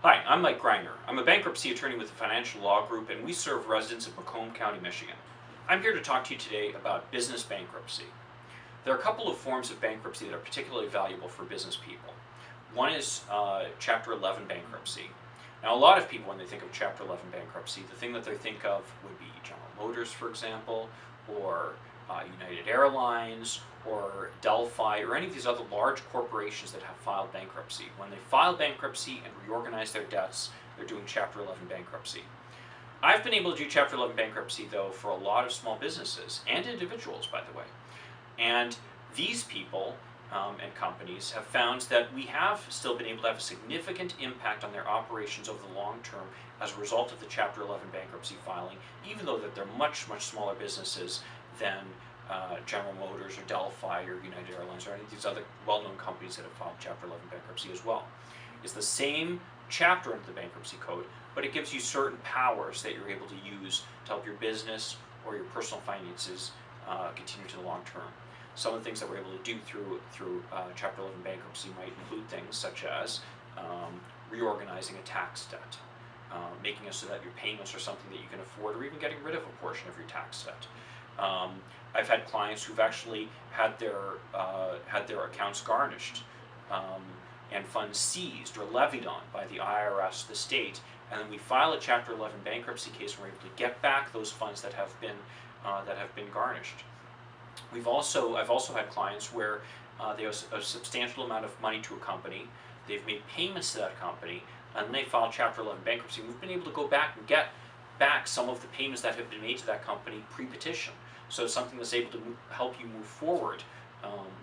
Hi, I'm Mike Greiner. I'm a bankruptcy attorney with the Financial Law Group, and we serve residents of Macomb County, Michigan. I'm here to talk to you today about business bankruptcy. There are a couple of forms of bankruptcy that are particularly valuable for business people. One is Chapter 11 bankruptcy. Now, a lot of people, when they think of Chapter 11 bankruptcy, the thing that they think of would be General Motors, for example, or United Airlines, or Delphi, or any of these other large corporations that have filed bankruptcy. When they file bankruptcy and reorganize their debts, they're doing Chapter 11 bankruptcy. I've been able to do Chapter 11 bankruptcy, though, for a lot of small businesses, and individuals, by the way. And these people and companies have found that we have still been able to have a significant impact on their operations over the long term as a result of the Chapter 11 bankruptcy filing, even though that they're much, much smaller businesses than General Motors or Delphi or United Airlines or any of these other well-known companies that have filed Chapter 11 bankruptcy as well. It's the same chapter under the Bankruptcy Code, but it gives you certain powers that you're able to use to help your business or your personal finances continue to the long term. Some of the things that we're able to do through Chapter 11 bankruptcy might include things such as reorganizing a tax debt, making it so that your payments are something that you can afford, or even getting rid of a portion of your tax debt. I've had clients who've actually had their accounts garnished and funds seized or levied on by the IRS, the state, and then we file a Chapter 11 bankruptcy case and we're able to get back those funds that have been garnished. I've also had clients where they owe a substantial amount of money to a company. They've made payments to that company, and they file Chapter 11 bankruptcy. We've been able to go back and get back some of the payments that have been made to that company pre-petition. So it's something that's able to help you move forward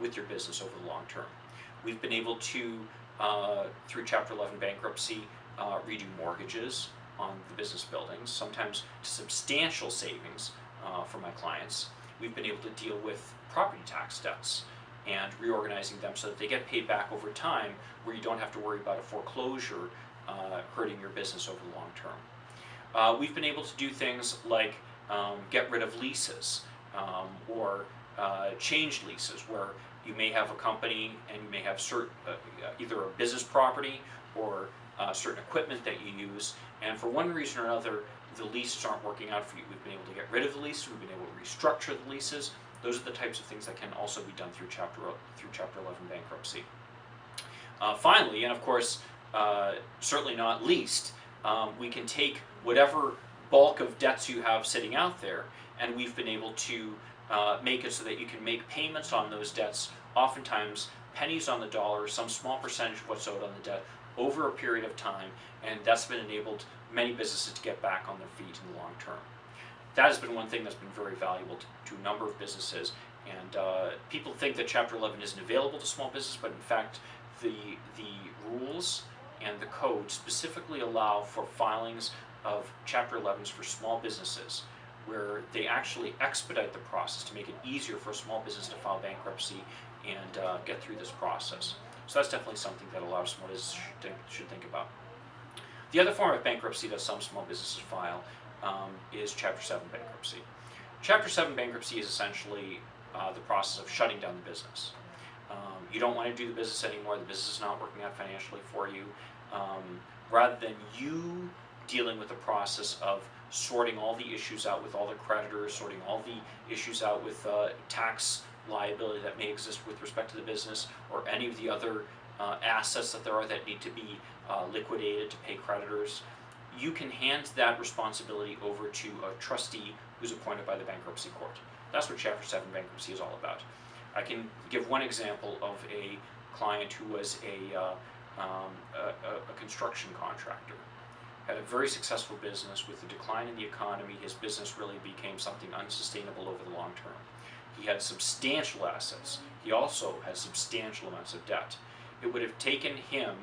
with your business over the long term. We've been able to, through Chapter 11 bankruptcy, redo mortgages on the business buildings, sometimes to substantial savings for my clients. We've been able to deal with property tax debts and reorganizing them so that they get paid back over time, where you don't have to worry about a foreclosure hurting your business over the long term. We've been able to do things like get rid of leases or change leases, where you may have a company and you may have either a business property or certain equipment that you use, and for one reason or another the leases aren't working out for you. We've been able to get rid of the leases, we've been able to restructure the leases. Those are the types of things that can also be done through Chapter 11 bankruptcy. Finally, and of course, certainly not least, we can take whatever bulk of debts you have sitting out there, and we've been able to make it so that you can make payments on those debts, oftentimes pennies on the dollar, some small percentage of what's owed on the debt, over a period of time, and that's been enabled many businesses to get back on their feet in the long term. That has been one thing that's been very valuable to a number of businesses, and people think that Chapter 11 isn't available to small business, but in fact the rules and the code specifically allow for filings of Chapter 11s for small businesses, where they actually expedite the process to make it easier for a small business to file bankruptcy and get through this process. So that's definitely something that a lot of small businesses should think about. The other form of bankruptcy that some small businesses file is Chapter 7 bankruptcy. Chapter 7 bankruptcy is essentially the process of shutting down the business. You don't want to do the business anymore, the business is not working out financially for you. Rather than you dealing with the process of sorting all the issues out with all the creditors, sorting all the issues out with tax liability that may exist with respect to the business, or any of the other assets that there are that need to be liquidated to pay creditors, you can hand that responsibility over to a trustee who's appointed by the bankruptcy court. That's what Chapter 7 bankruptcy is all about. I can give one example of a client who was a construction contractor. Had a very successful business. With the decline in the economy, his business really became something unsustainable over the long term. He had substantial assets. He also has substantial amounts of debt. It would have taken him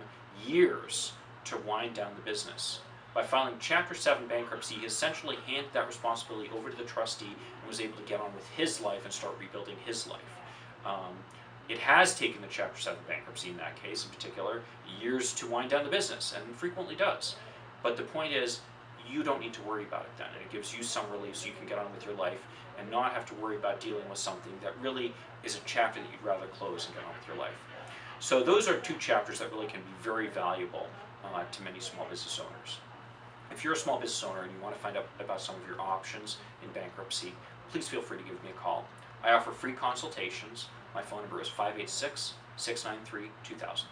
years to wind down the business. By filing Chapter 7 bankruptcy, he essentially handed that responsibility over to the trustee and was able to get on with his life and start rebuilding his life. It has taken the Chapter 7 bankruptcy in that case in particular years to wind down the business, and frequently does. But the point is, you don't need to worry about it then, and it gives you some relief so you can get on with your life and not have to worry about dealing with something that really is a chapter that you'd rather close and get on with your life. So those are two chapters that really can be very valuable to many small business owners. If you're a small business owner and you want to find out about some of your options in bankruptcy, please feel free to give me a call. I offer free consultations. My phone number is 586-693-2000.